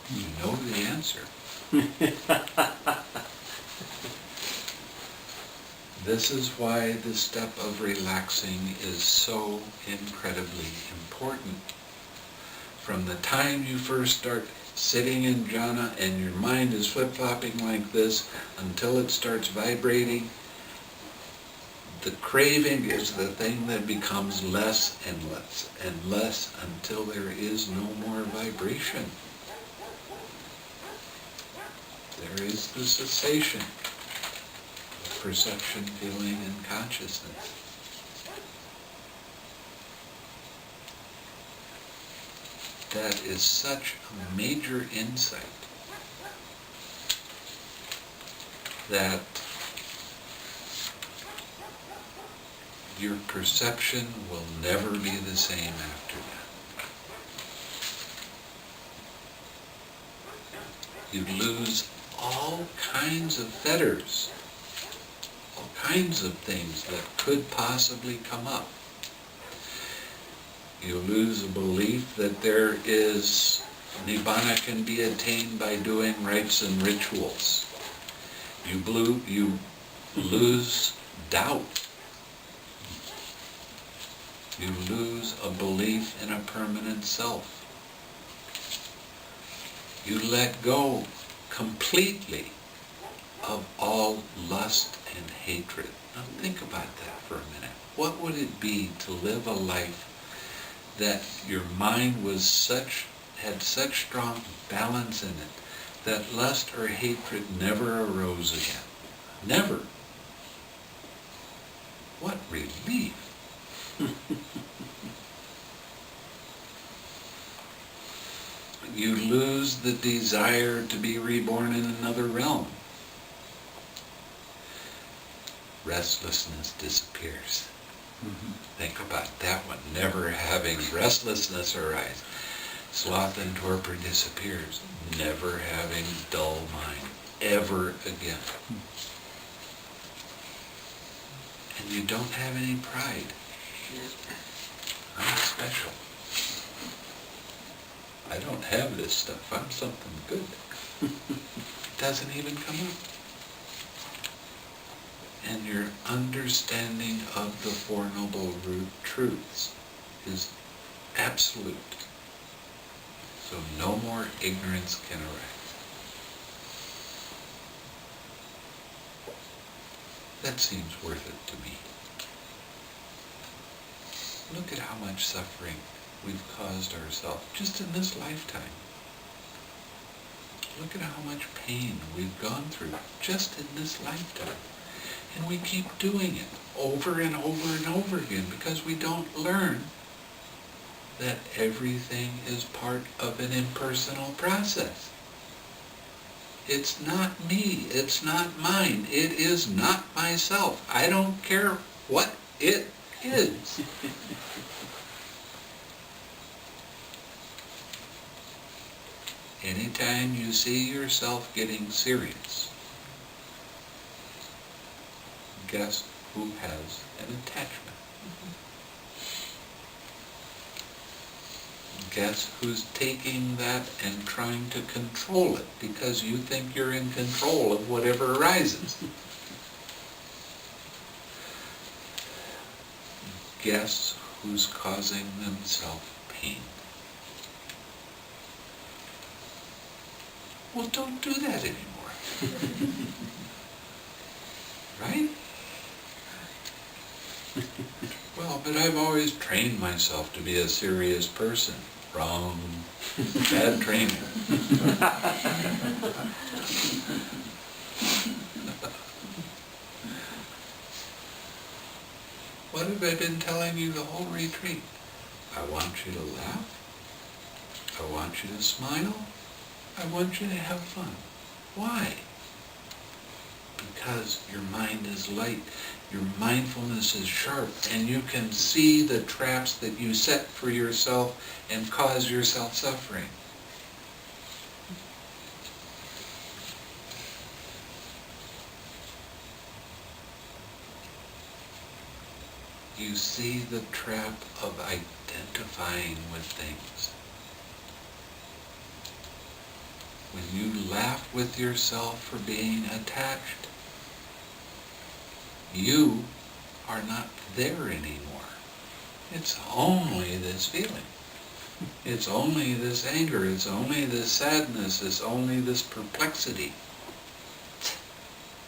You know the answer. This is why the step of relaxing is so incredibly important. From the time you first start sitting in jhana and your mind is flip-flopping like this until it starts vibrating, the craving is the thing that becomes less and less and less until there is no more vibration. There is the cessation of perception, feeling, and consciousness. That is such a major insight that your perception will never be the same after that. You lose all kinds of fetters, all kinds of things that could possibly come up. You lose a belief that there is Nibbāna can be attained by doing rites and rituals. You lose doubt. You lose a belief in a permanent self. You let go completely of all lust and hatred. Now think about that for a minute. What would it be to live a life that your mind had such strong balance in it that lust or hatred never arose again? Never. What relief. You lose the desire to be reborn in another realm. Restlessness disappears. Think about that one. Never having restlessness arise. Sloth and torpor disappears. Never having dull mind ever again. And you don't have any pride. I'm special. I don't have this stuff. I'm something good. It doesn't even come up. And your understanding of the Four Noble Truths is absolute. So no more ignorance can arise. That seems worth it to me. Look at how much suffering we've caused ourselves just in this lifetime. Look at how much pain we've gone through just in this lifetime. And we keep doing it over and over and over again because we don't learn that everything is part of an impersonal process. It's not me. It's not mine. It is not myself. I don't care what it is. Anytime you see yourself getting serious, guess who has an attachment? Guess who's taking that and trying to control it because you think you're in control of whatever arises? Guess who's causing themselves pain? Well, don't do that anymore. Right? Well, but I've always trained myself to be a serious person. Wrong. Bad training. What have I been telling you the whole retreat? I want you to laugh. I want you to smile. I want you to have fun. Why? Because your mind is light, your mindfulness is sharp, and you can see the traps that you set for yourself and cause yourself suffering. You see the trap of identifying with things. When you laugh with yourself for being attached, you are not there anymore. It's only this feeling. It's only this anger. It's only this sadness. It's only this perplexity.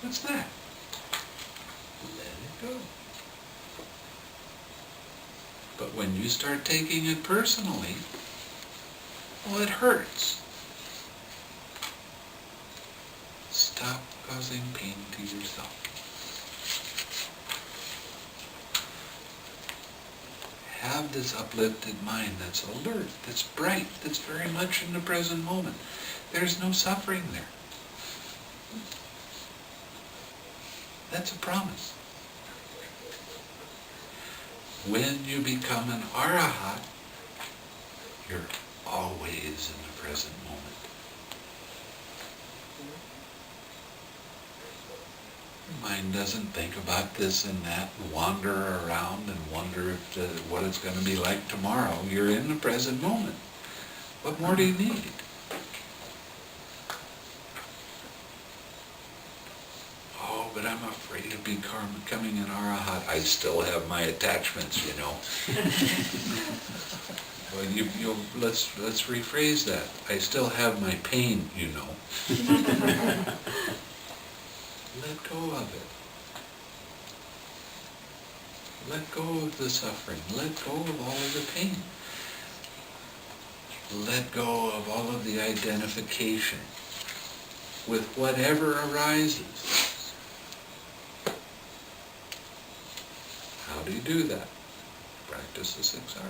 What's that? Let it go. But when you start taking it personally, well, it hurts. Stop causing pain to yourself. Have this uplifted mind that's alert, that's bright, that's very much in the present moment. There's no suffering there. That's a promise. When you become an arahat, you're always in the present moment. Your mind doesn't think about this and that and wander around and wonder if what it's going to be like tomorrow. You're in the present moment. What more do you need? Oh, but I'm afraid of becoming an arahat. I still have my attachments, you know. Well, let's rephrase that. I still have my pain, you know. Let go of it. Let go of the suffering. Let go of all of the pain. Let go of all of the identification with whatever arises. How do you do that? Practice the 6 R's.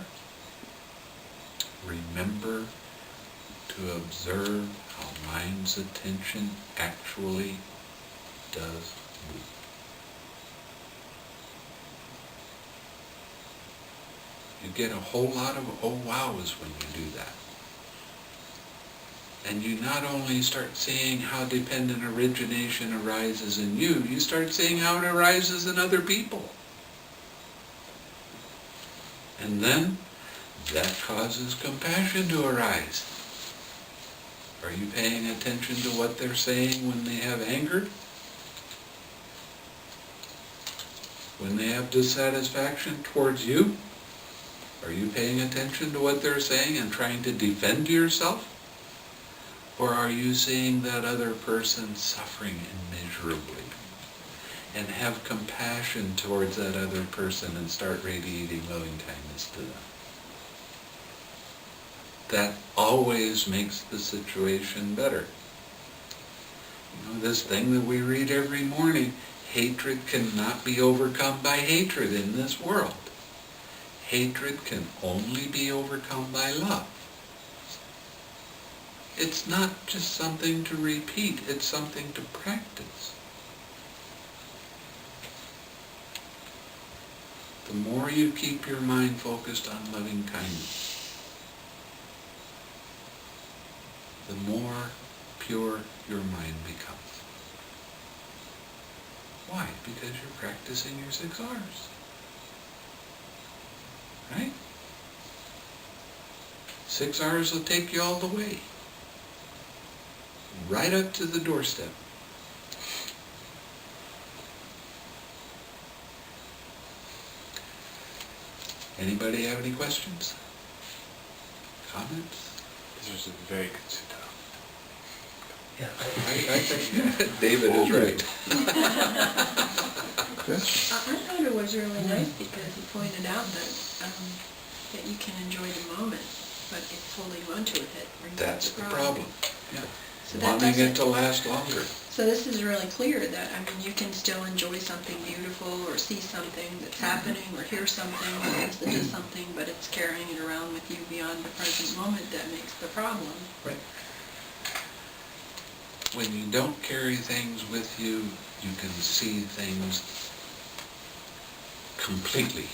Remember to observe how mind's attention actually does move. You get a whole lot of oh wows when you do that. And you not only start seeing how dependent origination arises in you, you start seeing how it arises in other people. And then that causes compassion to arise. Are you paying attention to what they're saying when they have anger? When they have dissatisfaction towards you? Are you paying attention to what they're saying and trying to defend yourself? Or are you seeing that other person suffering immeasurably and have compassion towards that other person and start radiating loving kindness to them? That always makes the situation better. You know, this thing that we read every morning, hatred cannot be overcome by hatred in this world. Hatred can only be overcome by love. It's not just something to repeat, it's something to practice. The more you keep your mind focused on loving kindness, the more pure your mind becomes. Why? Because you're practicing your 6 R's. Right? 6 hours will take you all the way. Right up to the doorstep. Anybody have any questions? Comments? This is a very good sutta. Yeah, I think David is right. Good. I thought it was really nice because he pointed out that you can enjoy the moment, but if holding on to it, that brings up That's the problem. Yeah. So that Wanting it doesn't- to last longer. So this is really clear that, I mean, you can still enjoy something beautiful or see something that's happening or hear something or listen to something, but it's carrying it around with you beyond the present moment that makes the problem. Right. When you don't carry things with you, you can see things completely.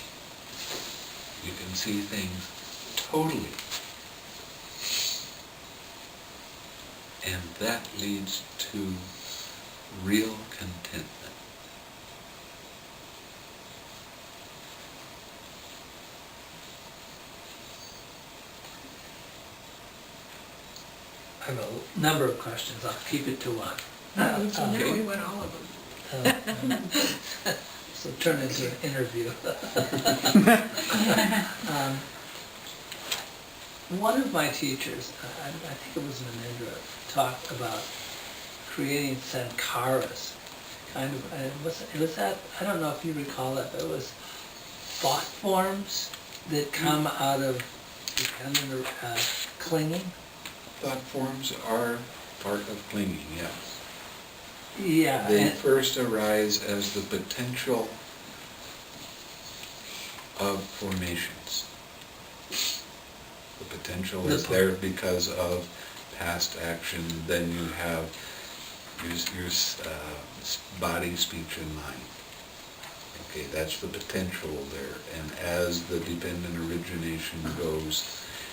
You can see things totally. And that leads to real contentment. I have a number of questions. I'll keep it to one. So now we went all of them. So turn into an interview. One of my teachers, I think it was Namindra, talked about creating sankharas. Kind of, it was that, I don't know if you recall that, but it was thought forms that come out of clinging. Thought forms are part of clinging, yes. Yeah. They and- first arise as the potential of formations. The potential is there because of past action, then you have your body, speech, and mind. Okay, that's the potential there. And as the dependent origination goes,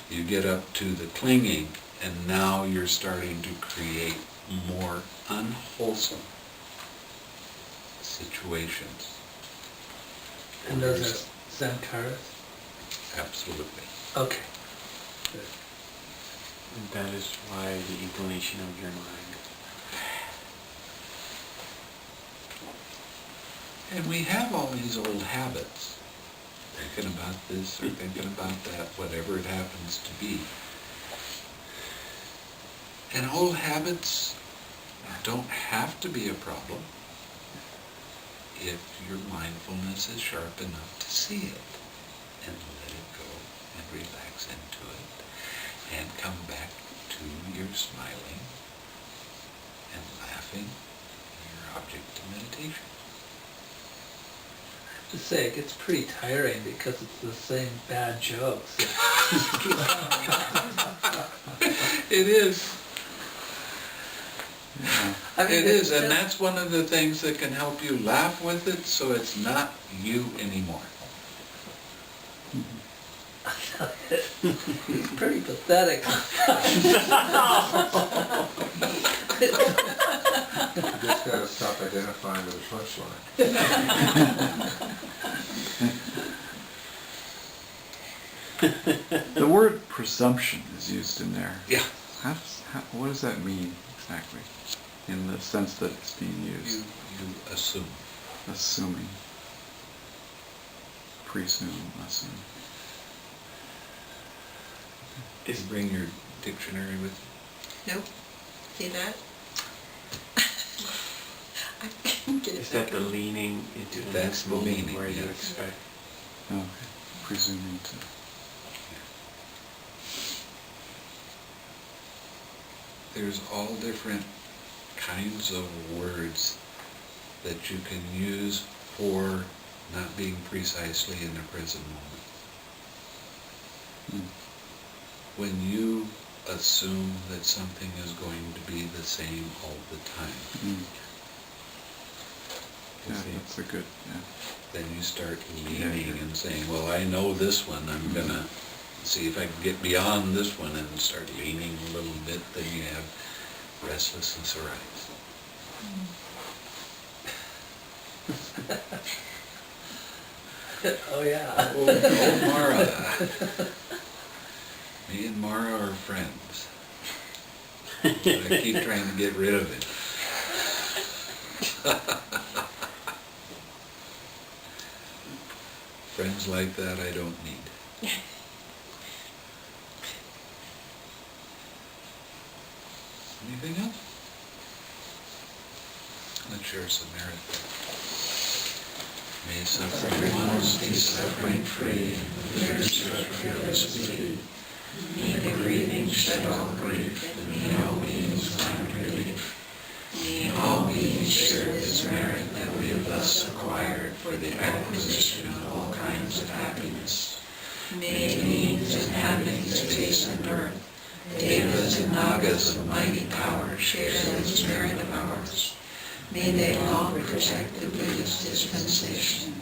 you get up to the clinging, and now you're starting to create more unwholesome situations. And those are sankharas? Absolutely. Okay. Good. And that is why the inclination of your mind. And we have all these old habits, thinking about this or thinking about that, whatever it happens to be. And old habits don't have to be a problem if your mindfulness is sharp enough to see it and let it go and relax into it and come back to your smiling and laughing, your object of meditation. To say, it gets pretty tiring because it's the same bad jokes. It is. Yeah. I mean, It is, and just- that's one of the things that can help you laugh with it, so it's not you anymore. It's pretty pathetic. You just gotta stop identifying with the punchline. The word presumption is used in there. Yeah. What does that mean exactly, in the sense that it's being You used? assume. Assuming. Presume, assume. You bring your dictionary with you. Nope. See that? I can't get it Is that back the on. leaning into the That's next the moment leaning, where you yes. expect? Okay. Presuming to. There's all different kinds of words that you can use for not being precisely in the present moment. When you assume that something is going to be the same all the time, Yeah, that's a good, yeah. then you start leaning Yeah. and saying, well, I know this one, I'm gonna see if I can get beyond this one and start leaning a little bit, then you have restlessness arise. Oh, yeah. Oh, Mara. Me and Mara are friends. But I keep trying to get rid of it. Friends like that I don't need. Anything else? Let's share some merit there. May suffering ones be suffering free, their fearless speed. May the grieving shed all grief, and may all beings find relief. May all beings share this merit that we have thus acquired for the acquisition of all kinds of happiness. May beings inhabiting space and earth, devas and nagas of mighty power, share this merit of ours. May they all protect the Buddhist dispensation.